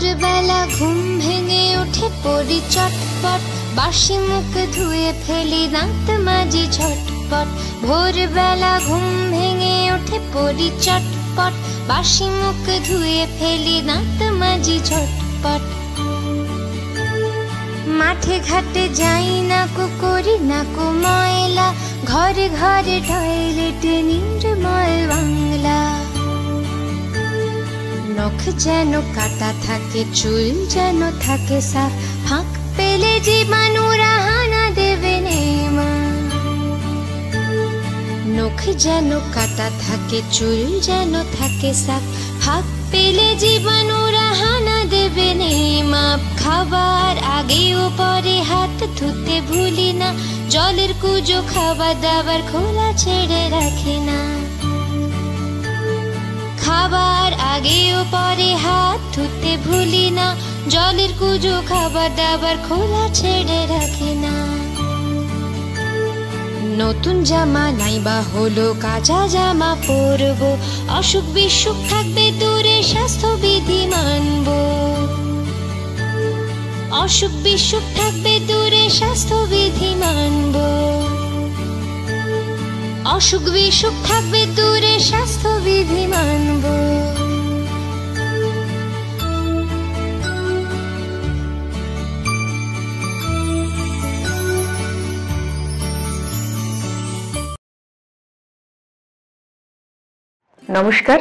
ভোরবেলা ঘুম ভেঙে উঠে পড়ি চটপট, বাসি মুখ ধুয়ে ফেলি দাঁত মাজি ঝটপট। ভোরবেলা ঘুম ভেঙে উঠে পড়ি চটপট, বাসি মুখ ধুয়ে ফেলি দাঁত মাজি ঝটপট। মাঠে ঘাটে যাই না কো করি না কো ময়লা, ঘরে ঘরে টয়লেটে নির্মল বাংলা। নখ যেন কাটা থাকে, চুল যেন থাকে সাফ, ফাঁক পেলে জীবাণুরা হানা দেবে নেমা। নখ যেন কাটা থাকে, চুল যেন থাকে সাফ, ফাঁক পেলে জীবাণুরা হানা দেবে নেমা। খাবার আগে ও পরে হাত ধুতে ভুলি না, জলের কুজো খাবার দাবার খোলা ছেড়ে রাখে না। খাবার আগে ও পরে হাত ধুতে ভুলি না, জলের কুজো খাবার দাবার খোলা ছেড়ে রাখে না। নতুন জামা নাইবা হলো কাঁচা জামা পরবো, অসুখ বিসুখ থাকবে দূরে স্বাস্থ্যবিধি মানবো। অসুখ বিসুখ থাকবে দূরে স্বাস্থ্যবিধি মানবো। অসুখ বিসুখ থাকবে দূরে স্বাস্থ্যবিধি মানবো। নমস্কার।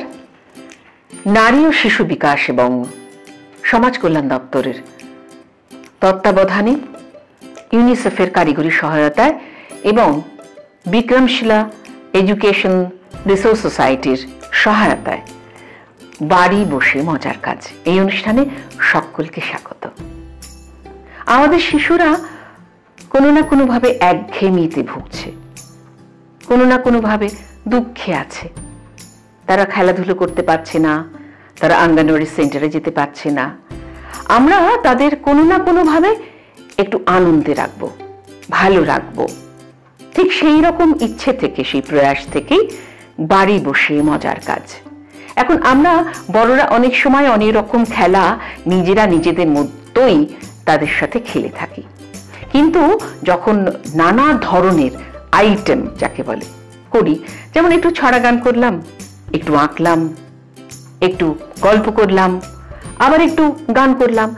নারী ও শিশু বিকাশ এবং সমাজ কল্যাণ দপ্তরের তত্ত্বাবধানে ইউনিসেফের কারিগরি সহায়তায় এবং বিক্রমশিলা এডুকেশন রিসোর্স সোসাইটির সহায়তায় বাড়ি বসে মজার কাজ এই অনুষ্ঠানে সকলকে স্বাগত। আমাদের শিশুরা কোনো না কোনোভাবে একঘেয়েমিতে ভুগছে, কোনো না কোনোভাবে দুঃখে আছে। তারা খেলাধুলো করতে পারছে না, তারা অঙ্গনওয়াড়ি সেন্টারে যেতে পারছে না। আমরা তাদের কোনো না কোনোভাবে একটু আনন্দে রাখবো, ভালো রাখবো। ঠিক সেই রকম ইচ্ছে থেকে, সেই প্রয়াস থেকেই বাড়ি বসে মজার কাজ। এখন আমরা বড়রা অনেক সময় অনেক রকম খেলা নিজেরা নিজেদের মধ্যেই তাদের সাথে খেলে থাকি, কিন্তু যখন নানা ধরনের আইটেম যাকে বলে করি, যেমন একটু ছড়া গান করলাম, একটু আঁকলাম, একটু গল্প করলাম, আবার একটু গান করলাম,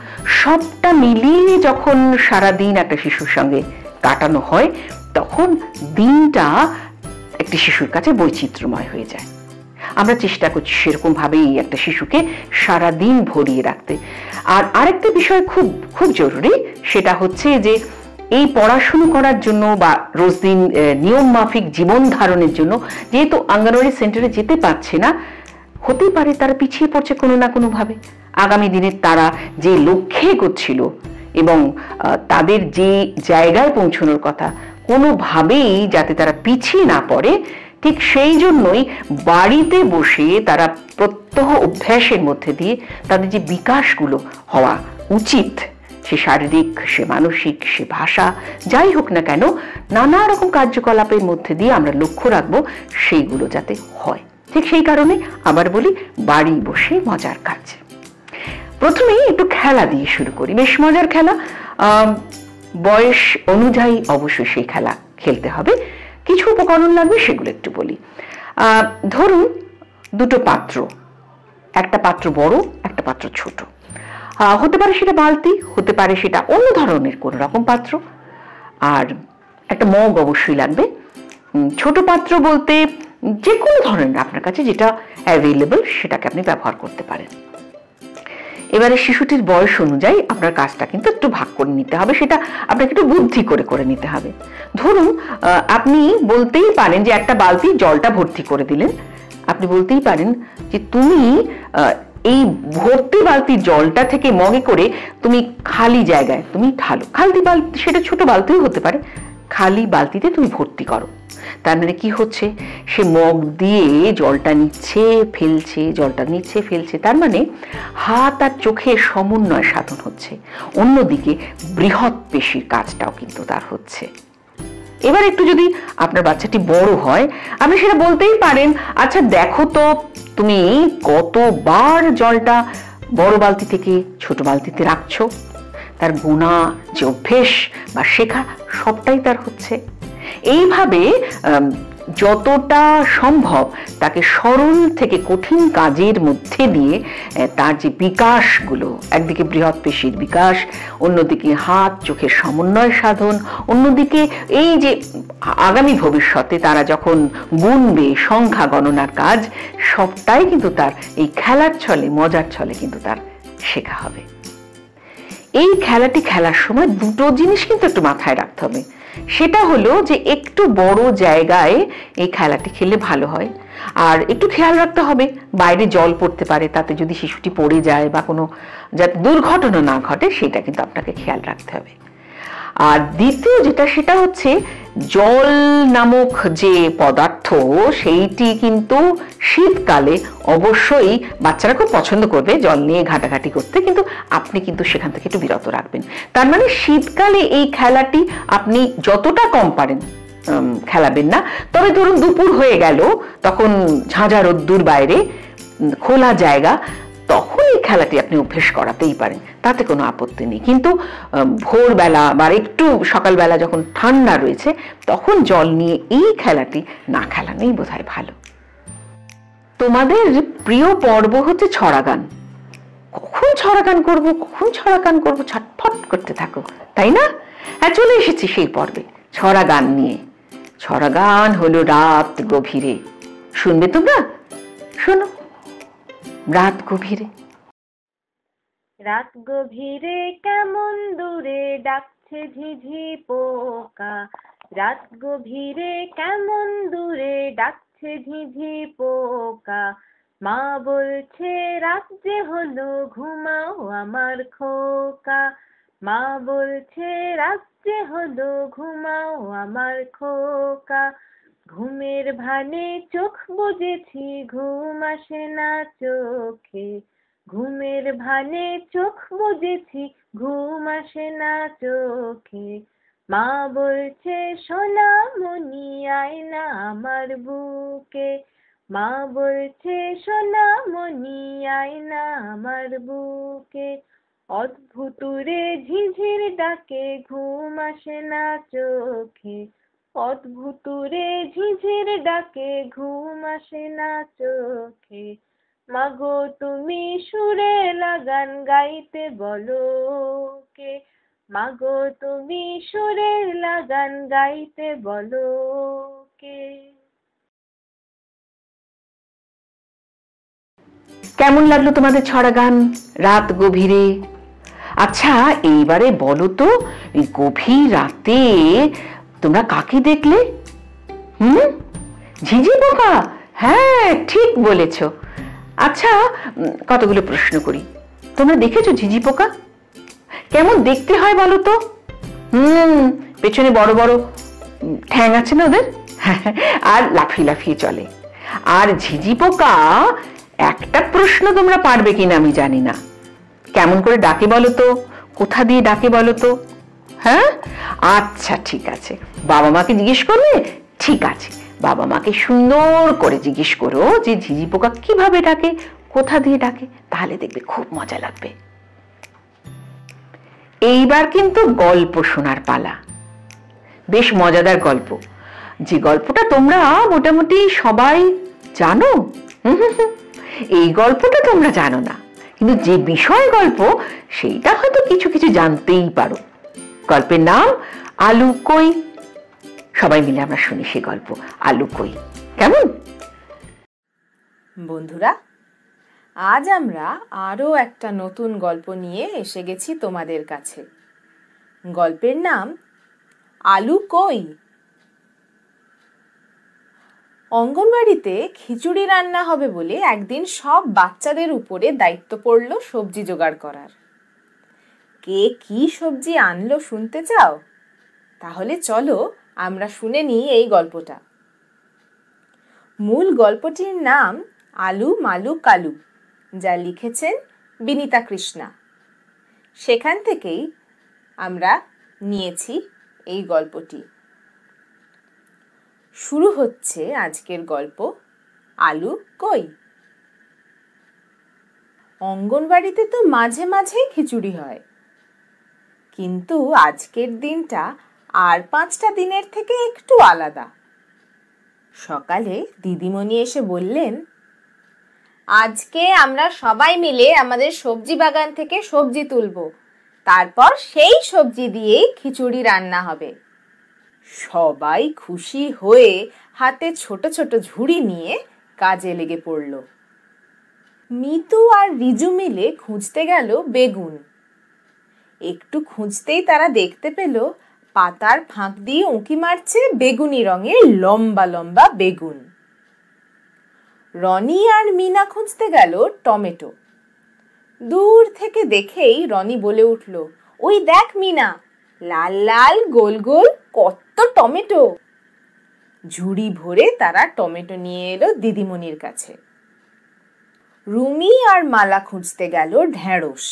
সবটা মিলিয়ে যখন সারাদিন একটা শিশুর সঙ্গে কাটানো হয়, তখন দিনটা একটি শিশুর কাছে বৈচিত্র্যময় হয়ে যায়। আমরা চেষ্টা করছি সেরকম ভাবেই একটা শিশুকে সারাদিন ভরিয়ে রাখতে। আর আরেকটা বিষয় খুব খুব জরুরি, সেটা হচ্ছে যে এই পড়াশুনো করার জন্য বা রোজ দিন নিয়ম মাফিক জীবন ধারণের জন্য যেহেতু অঙ্গনওয়াড়ি সেন্টারে যেতে পারছে না, হতেই পারে তারা পিছিয়ে পড়ছে কোনো না কোনোভাবে। আগামী দিনে তারা যে লক্ষ্যে এগোচ্ছিল এবং তাদের যে জায়গায় পৌঁছানোর কথা, কোনোভাবেই যাতে তারা পিছিয়ে না পড়ে, ঠিক সেই জন্যই বাড়িতে বসে তারা প্রত্যহ অভ্যাসের মধ্যে দিয়ে তাদের যে বিকাশগুলো হওয়া উচিত, সে শারীরিক, সে মানসিক, সে ভাষা, যাই হোক না কেন, নানা রকম কার্যকলাপের মধ্যে দিয়ে আমরা লক্ষ্য রাখবো সেইগুলো যাতে হয়। ঠিক সেই কারণে আবার বলি, বাড়ি বসে মজার কাজ। প্রথমেই একটু খেলা দিয়ে শুরু করি, বেশ মজার খেলা। বয়স অনুযায়ী অবশ্যই সেই খেলা খেলতে হবে। কিছু উপকরণ লাগবে, সেগুলো একটু বলি। ধরুন দুটো পাত্র, একটা পাত্র বড়, একটা পাত্র ছোট। হতে পারে সেটা বালতি, হতে পারে সেটা অন্য ধরনের কোনো রকম পাত্র। আর একটা মগ অবশ্যই লাগবে। ছোট পাত্র বলতে যে কোনো ধরনের আপনার কাছে যেটা অ্যাভেলেবল সেটাকে আপনি ব্যবহার করতে পারেন। এবারে শিশুটির বয়স অনুযায়ী আপনার কাজটা কিন্তু একটু ভাগ করে নিতে হবে, সেটা আপনাকে একটু বুদ্ধি করে করে নিতে হবে। ধরুন আপনি বলতেই পারেন যে একটা বালতি জলটা ভর্তি করে দিলেন, আপনি বলতেই পারেন যে তুমি এই ভর্তি বালতির জলটা থেকে মগে করে তুমি খালি জায়গায় তুমি ঢালো। খালি বালতি, সেটা ছোট বালতিও হতে পারে, খালি বালতিতে তুমি ভর্তি করো। তার মানে কি হচ্ছে, সে মগ দিয়ে জলটা নিচ্ছে ফেলছে, জলটা নিচ্ছে ফেলছে, তার মানে হাত আর চোখের সমন্বয় সাধন হচ্ছে। অন্যদিকে বৃহৎ পেশির কাজটাও কিন্তু তার হচ্ছে। এবার একটু যদি আপনার বাচ্চাটি বড় হয়, আপনি সেটা বলতেই পারেন, আচ্ছা দেখো তো তুমি কতবার জলটা বড় বালতি থেকে ছোট বালতিতে রাখছো, তার গোনা যে অভ্যেস বা শেখা সবটাই তার হচ্ছে। এইভাবে যতটা সম্ভব তাকে সরল থেকে কঠিন কাজের মধ্যে দিয়ে তার যে বিকাশগুলো, একদিকে বৃহৎ পেশির বিকাশ, অন্যদিকে হাত চোখের সমন্বয় সাধন, অন্যদিকে এই যে আগামী ভবিষ্যতে তারা যখন গুনবে সংখ্যা গণনার কাজ, সবটাই কিন্তু তার এই খেলার ছলে, মজার ছলে কিন্তু তার শেখা হবে। এই খেলাটি খেলার সময় দুটো জিনিস কিন্তু একটু মাথায় রাখতে হবে। সেটা হলো যে একটু বড় জায়গায় এই খেলাটি খেললে ভালো হয়, আর একটু খেয়াল রাখতে হবে বাইরে জল পড়তে পারে, তাতে যদি শিশুটি পড়ে যায় বা কোনো যাতে দুর্ঘটনা না ঘটে সেটা কিন্তু আপনাকে খেয়াল রাখতে হবে। আর দ্বিতীয় যেটা, সেটা হচ্ছে জল নামক যে পদার্থ, সেইটি কিন্তু শীতকালে অবশ্যই বাচ্চারা খুব পছন্দ করবে জল নিয়ে ঘাটাঘাটি করতে, কিন্তু আপনি কিন্তু সেখান থেকে একটু বিরত রাখবেন। তার মানে শীতকালে এই খেলাটি আপনি যতটা কম পারেন খেলাবেন না। তবে ধরুন দুপুর হয়ে গেল, তখন ঝাঁঝা রোদ্দুর বাইরে, খোলা জায়গা, তখন এই খেলাটি আপনি অভ্যেস করাতেই পারেন, তাতে কোনো আপত্তি নেই। কিন্তু ভোরবেলা বা একটু সকালবেলা যখন ঠান্ডা রয়েছে, তখন জল নিয়ে এই খেলাটি না খেলানোই বোধহয় ভালো। তোমাদের প্রিয় পর্ব হচ্ছে ছড়া গান। কখন ছড়া গান করবো, কখন ছড়া গান করবো ছটফট করতে থাকো, তাই না? হ্যাঁ, চলে এসেছি সেই পর্বে, ছড়া গান নিয়ে। ছড়া গান হলো রাত গভীরে। শুনবে তোমরা? শোনো। রাত গভীরে। রাত গভীরে কেমন দূরে ডাকছে ঝিঝি পোকা, রাত গভীরে কেমন দূরে ডাকছে ঝিঝি পোকা। মা বলছে রাত যে হলো ঘুমাও আমার খোকা, মা বলছে রাত যে হলো ঘুমাও আমার খোকা। ঘুমের ভানে চোখ বুজেছি ঘুম আসে না চোখে, ঘুমের ভানে চোখ বুজেছি ঘুম আসে না চোখে। মা বলছে সোনা মনি আয় না আমার বুকে, মা বলছে সোনা মনি আয় না আমার বুকে। অদ্ভুতুরে ঝিঝির ডাকে ঘুম আসে না চোখে, অদ্ভুতুরে ঝিঝির ডাকে ঘুম আসে না চোখে। মাগো তুমি সুরে লাগান গাইতে বলো কে, মাগো তুমি সুরে লাগান গাইতে বলো কে। কেমন লাগলো তোমাদের ছড়া গান রাত গভীরে? আচ্ছা, এইবারে বলো তো, এই গভীর রাতে তোমরা কাকে দেখলে? ঝিঝি পোকা? হ্যাঁ, ঠিক বলেছ। আচ্ছা, কতগুলো প্রশ্ন করি। তোমরা দেখেছো ঝিঝি পোকা? কেমন দেখতে হয় বলো তো? পেছনে বড় বড় ঠ্যাং আছে না ওদের, আর লাফিয়ে লাফিয়ে চলে। আর ঝিঝি পোকা, একটা প্রশ্ন তোমরা পারবে কিনা আমি জানি না, কেমন করে ডাকে বলো তো? কোথা দিয়ে ডাকে বলো তো? হ্যাঁ, আচ্ছা ঠিক আছে, বাবা মাকে জিজ্ঞেস করবে? ঠিক আছে, বাবা মাকে সুন্দর করে জিজ্ঞেস করো যে ঝিঝি পোকা কিভাবে ডাকে, কোথা দিয়ে ডাকে, তাহলে দেখবে খুব মজা লাগবে। এইবার কিন্তু গল্প শোনার পালা। বেশ মজাদার গল্প, যে গল্পটা তোমরা মোটামুটি সবাই জানো। এই গল্পটা তোমরা জানো না, কিন্তু যে বিষয় গল্প সেইটা হয়তো কিছু কিছু জানতেই পারো। গল্পের নাম আলু কই। সবাই মিলে আমরা শুনি সেই গল্প, আলু কই। কেমন? বন্ধুরা, আজ আমরা আরো একটা নতুন গল্প নিয়ে এসে গেছি তোমাদের কাছে। গল্পের নাম আলু কই। অঙ্গনবাড়িতে খিচুড়ি রান্না হবে বলে একদিন সব বাচ্চাদের উপরে দায়িত্ব পড়ল সবজি জোগাড় করার। কে কি সবজি আনলো শুনতে চাও? তাহলে চলো আমরা শুনে নিই এই গল্পটা। মূল গল্পটির নাম আলু মালু কালু, যা লিখেছেন বিনীতা কৃষ্ণা। সেখান থেকেই আমরা নিয়েছি এই গল্পটি। শুরু হচ্ছে আজকের গল্প আলু কই। অঙ্গনবাড়িতে তো মাঝে মাঝেই খিচুড়ি হয়, কিন্তু আজকের দিনটা আর 5টা দিনের থেকে একটু আলাদা। সকালে দিদিমণি এসে বললেন, আজকে আমরা সবাই মিলে আমাদের সবজি বাগান থেকে সবজি তুলব, তারপর সেই সবজি দিয়েই খিচুড়ি রান্না হবে। সবাই খুশি হয়ে হাতে ছোট ছোট ঝুড়ি নিয়ে কাজে লেগে পড়ল। মিতু আর রিজু মিলে খুঁজতে গেল বেগুন। একটু খুঁজতেই তারা দেখতে পেল পাতার ফাঁক দিয়ে উঁকি মারছে বেগুনি রঙের লম্বা লম্বা বেগুন। রনি আর মিনা খুঁজতে গেল টমেটো। দূর থেকে দেখেই রনি বলে উঠল, ওই দেখ মিনা, লাল লাল গোল গোল কত টমেটো। ঝুড়ি ভরে তারা টমেটো নিয়ে এলো দিদিমণির কাছে। রুমি আর মালা খুঁজতে গেল ঢেঁড়স।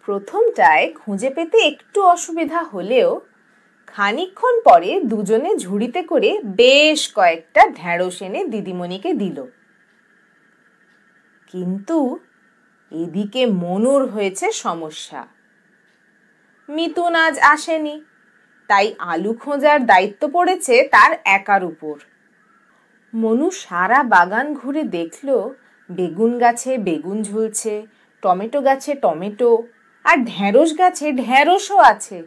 প্রথমটায় খুঁজে পেতে একটু অসুবিধা হলেও খানিকক্ষণ পরে দুজনে ঝুড়িতে করে বেশ কয়েকটা ঢেঁড়স এনে দিদিমণিকে দিল। কিন্তু এদিকে মনুর হয়েছে সমস্যা। মিতুন আজ আসেনি, তাই আলু খোঁজার দায়িত্ব পড়েছে তার একার উপর। মনু সারা বাগান ঘুরে দেখল বেগুন গাছে বেগুন ঝুলছে, টমেটো গাছে টমেটো, আর ঢেঁড়স গাছে ঢেঁড়সও আছে,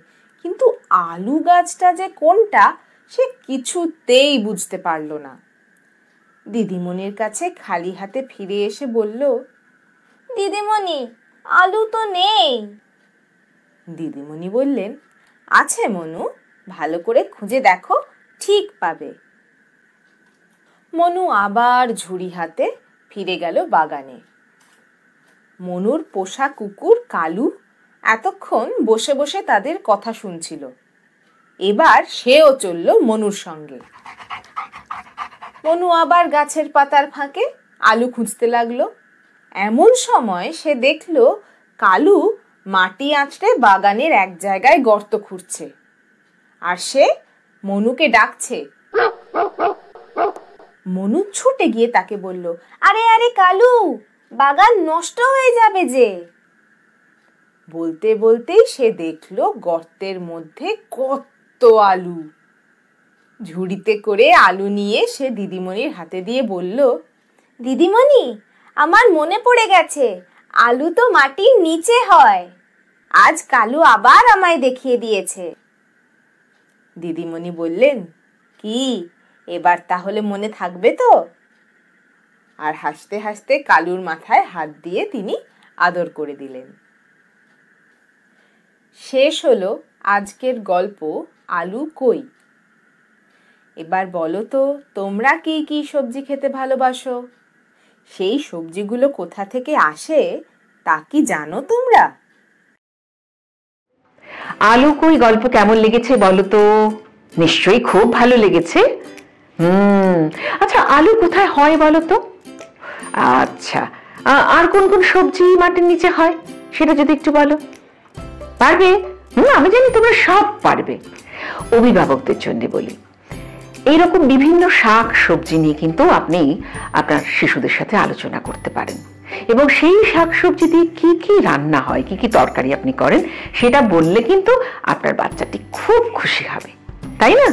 কিন্তু আলু গাছটা যে কোনটা সে কিছুতেই বুঝতে পারল না। দিদিমণির কাছে খালি হাতে ফিরে এসে বলল, দিদিমণি, আলু তো নেই। দিদিমণি বললেন, আছে মনু, ভালো করে খুঁজে দেখো, ঠিক পাবে। মনু আবার ঝুড়ি হাতে ফিরে গেল বাগানে। মনুর পোষা কুকুর কালু এতক্ষণ বসে বসে তাদের কথা শুনছিল। এবার সেও চলল মনুর সঙ্গে। মনু আবার গাছের পাতার ফাঁকে আলু খুঁজতে লাগলো। এমন সময় সে দেখল কালু মাটি আঁচড়ে বাগানের এক জায়গায় গর্ত খুঁড়ছে, আর সে মনুকে ডাকছে। মনু ছুটে গিয়ে তাকে বলল, আরে আরে কালু, বাগান নষ্ট হয়ে যাবে যে। বলতে বলতেই সে দেখলো গর্তের মধ্যে কত আলু। ঝুড়িতে করে আলু নিয়ে সে দিদিমণির হাতে দিয়ে বলল, দিদিমণি, আমার মনে পড়ে গেছে, আলু তো মাটির নিচে হয়। আজ কালু আবার আমায় দেখিয়ে দিয়েছে। দিদিমণি বললেন, কি এবার তাহলে মনে থাকবে তো? আর হাসতে হাসতে কালুর মাথায় হাত দিয়ে তিনি আদর করে দিলেন। শেষ হলো আজকের গল্প আলু কই। এবার বলো তো তোমরা কি কি সবজি খেতে ভালোবাসো? সেই সবজিগুলো কোথা থেকে আসে তা কি জানো তোমরা? আলু কই গল্প কেমন লেগেছে বলো তো? নিশ্চয়ই খুব ভালো লেগেছে। আচ্ছা, আলু কোথায় হয় বলো তো? আচ্ছা, আর কোন কোন সবজি মাটির নিচে হয় সেটা যদি একটু বলো। পারবে? আমি জানি তোমরা সব পারবে। অভিভাবকদের জন্য বলি, এইরকম বিভিন্ন শাক সবজি নিয়ে কিন্তু আপনি আপনার শিশুদের সাথে আলোচনা করতে পারেন, এবং সেই শাক সবজি দিয়ে কি কি রান্না হয়, কি কি তরকারি আপনি করেন সেটা বললে কিন্তু আপনার বাচ্চাটি খুব খুশি হবে, তাই না?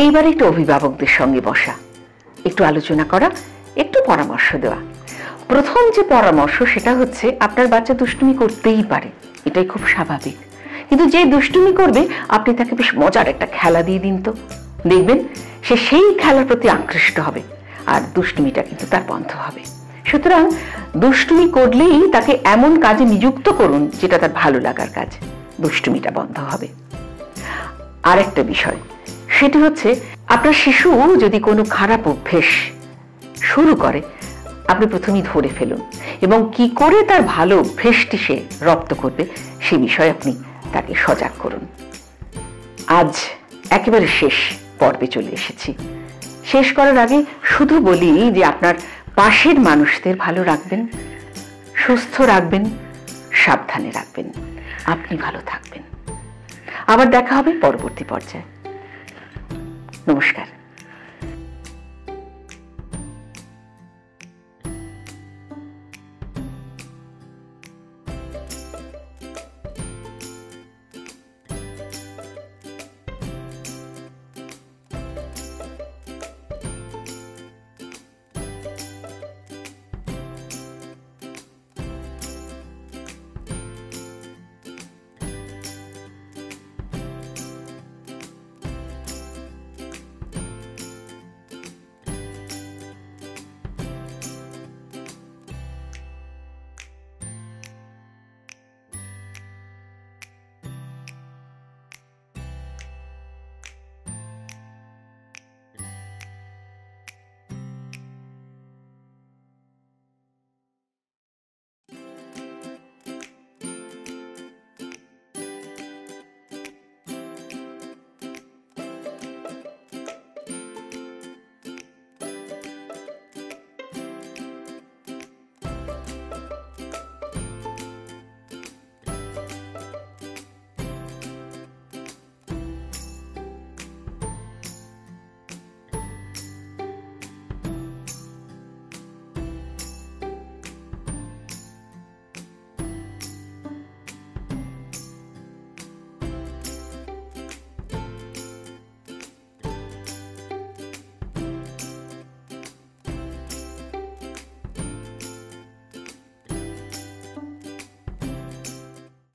এইবার একটু অভিভাবকদের সঙ্গে বসা, একটু আলোচনা করা, একটু পরামর্শ দেওয়া। প্রথম যে পরামর্শ সেটা হচ্ছে, আপনার বাচ্চা দুষ্টুমি করতেই পারে, এটাই খুব স্বাভাবিক, কিন্তু যে দুষ্টুমি করবে আপনি তাকে বেশ মজার একটা খেলা দিয়ে দিন তো, দেখবেন সে সেই খেলার প্রতি আকৃষ্ট হবে আর দুষ্টুমিটা কিন্তু তার বন্ধ হবে। সুতরাং দুষ্টুমি করলেই তাকে এমন কাজে নিযুক্ত করুন যেটা তার ভালো লাগার কাজ, দুষ্টুমিটা বন্ধ হবে। আরেকটা বিষয়, সেটি হচ্ছে আপনার শিশু যদি কোনো খারাপ অভ্যেস শুরু করে, আপনি প্রথমেই ধরে ফেলুন এবং কি করে তার ভালো অভ্যেসটি সে রপ্ত করবে সে বিষয়ে আপনি তাকে সজাগ করুন। আজ একেবারে শেষ পর্বে চলে এসেছি। শেষ করার আগে শুধু বলি যে আপনার পাশের মানুষদের ভালো রাখবেন, সুস্থ রাখবেন, সাবধানে রাখবেন, আপনি ভালো থাকবেন। আবার দেখা হবে পরবর্তী পর্যায়ে। নমস্কার।